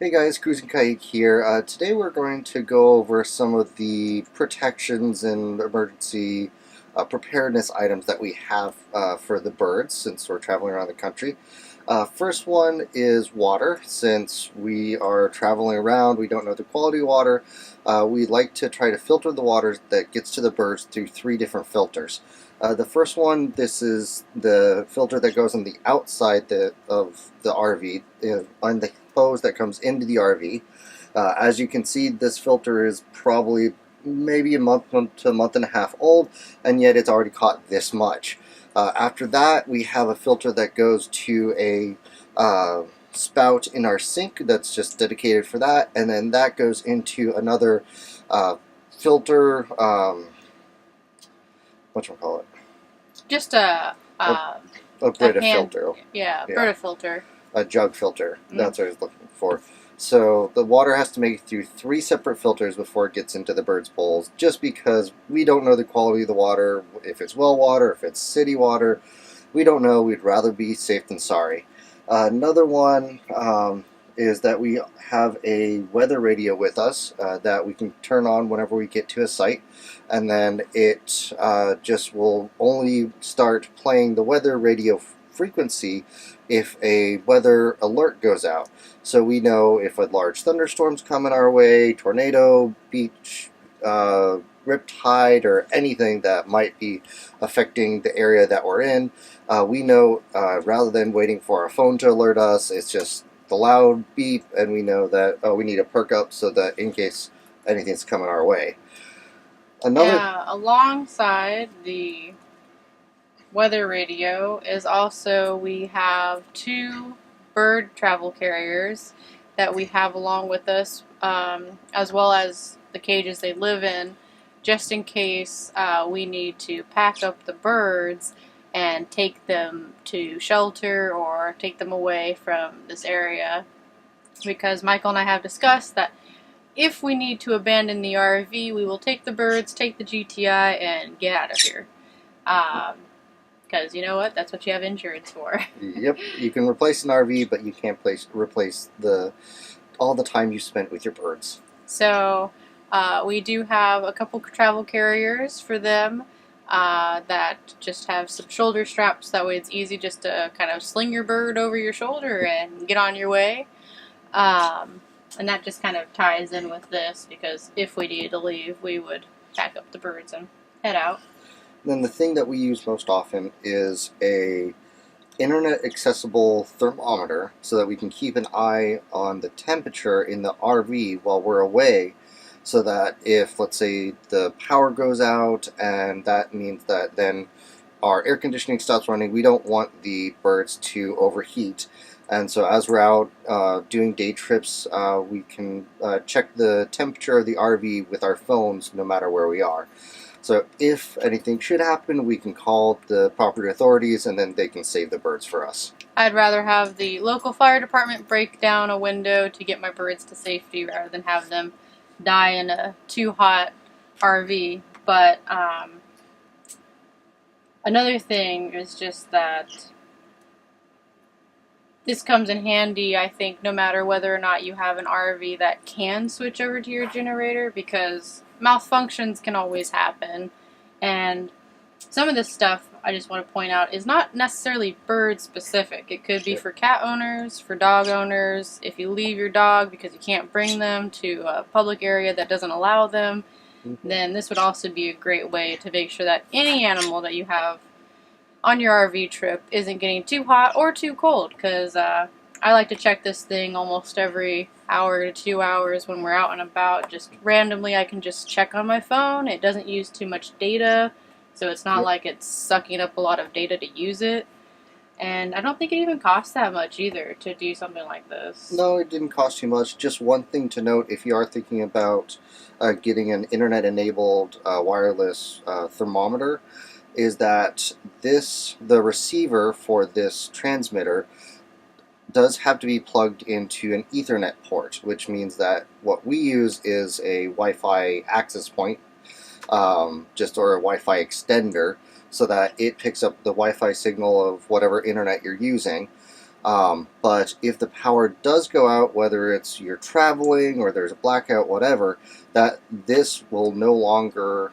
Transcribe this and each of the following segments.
Hey guys, Cruising Kite here. Today we're going to go over some of the protections and emergency preparedness items that we have for the birds since we're traveling around the country. First one is water. Since we are traveling around, we don't know the quality of water. We like to try to filter the water that gets to the birds through three different filters. The first one, this is the filter that goes on the outside of the RV, on the hose that comes into the RV. As you can see, this filter is probably maybe a month to a month and a half old, and yet it's already caught this much. After that, we have a filter that goes to a spout in our sink that's just dedicated for that, and then that goes into another filter, whatchamacallit? Just A a Brita hand, filter. yeah, Yeah. Brita filter. A jug filter. That's what I was looking for. So the water has to make it through three separate filters before it gets into the birds' bowls, just because we don't know the quality of the water, if it's well water, if it's city water. We don't know. We'd rather be safe than sorry. Another one is that we have a weather radio with us that we can turn on whenever we get to a site, and then it just will only start playing the weather radio frequency if a weather alert goes out. So we know if a large thunderstorm's coming our way, tornado, beach, riptide, or anything that might be affecting the area that we're in. We know rather than waiting for our phone to alert us, it's just the loud beep, and we know that we need to perk up so that in case anything's coming our way. Yeah, alongside the weather radio is also we have two bird travel carriers that we have along with us, as well as the cages they live in, just in case we need to pack up the birds and take them to shelter or take them away from this area. Because Michael and I have discussed that if we need to abandon the RV, we will take the birds, take the GTI, and get out of here. Because you know what? That's what you have insurance for. Yep, you can replace an RV, but you can't replace all the time you spent with your birds. So we do have a couple travel carriers for them that just have some shoulder straps. That way it's easy just to kind of sling your bird over your shoulder and get on your way. And that just kind of ties in with this because if we needed to leave, we would pack up the birds and head out. Then the thing that we use most often is a internet accessible thermometer so that we can keep an eye on the temperature in the RV while we're away, so that if, let's say, the power goes out and that means that then our air conditioning stops running, we don't want the birds to overheat. And so as we're out doing day trips, we can check the temperature of the RV with our phones no matter where we are. So if anything should happen, we can call the proper authorities and then they can save the birds for us. I'd rather have the local fire department break down a window to get my birds to safety rather than have them die in a too hot RV. But another thing is just that this comes in handy, I think, no matter whether or not you have an RV that can switch over to your generator, because malfunctions can always happen. And some of this stuff, I just want to point out, is not necessarily bird specific. It could be for cat owners, for dog owners. If you leave your dog because you can't bring them to a public area that doesn't allow them, then this would also be a great way to make sure that any animal that you have on your RV trip isn't getting too hot or too cold, because I like to check this thing almost every hour to 2 hours when we're out and about. Just randomly, I can just check on my phone. It doesn't use too much data, so it's not like it's sucking up a lot of data to use it. And I don't think it even costs that much either to do something like this. No, it didn't cost you much. Just one thing to note, if you are thinking about getting an internet-enabled wireless thermometer, is that the receiver for this transmitter does have to be plugged into an Ethernet port, which means that what we use is a Wi-Fi access point, or a Wi-Fi extender, so that it picks up the Wi-Fi signal of whatever internet you're using. But if the power does go out, whether it's you're traveling or there's a blackout, whatever, that this will no longer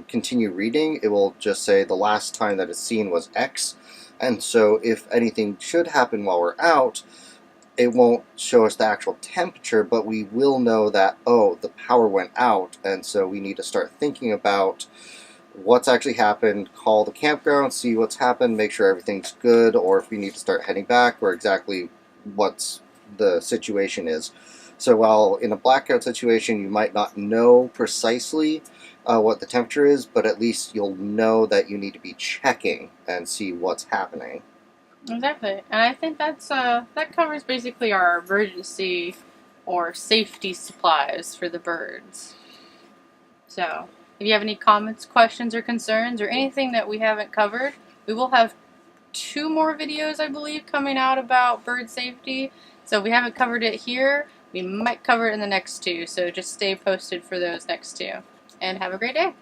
continue reading. It will just say the last time that it's seen was X. And so if anything should happen while we're out, it won't show us the actual temperature, but we will know that, oh, the power went out, and so we need to start thinking about what's actually happened, call the campground, see what's happened, make sure everything's good, or if we need to start heading back, or exactly what's the situation is. So while in a blackout situation you might not know precisely what the temperature is, but at least you'll know that you need to be checking and see what's happening. Exactly, and I think that covers basically our emergency or safety supplies for the birds. So, if you have any comments, questions, or concerns, or anything that we haven't covered, we will have 2 more videos, I believe, coming out about bird safety. So if we haven't covered it here, we might cover it in the next 2. So just stay posted for those next 2. And have a great day.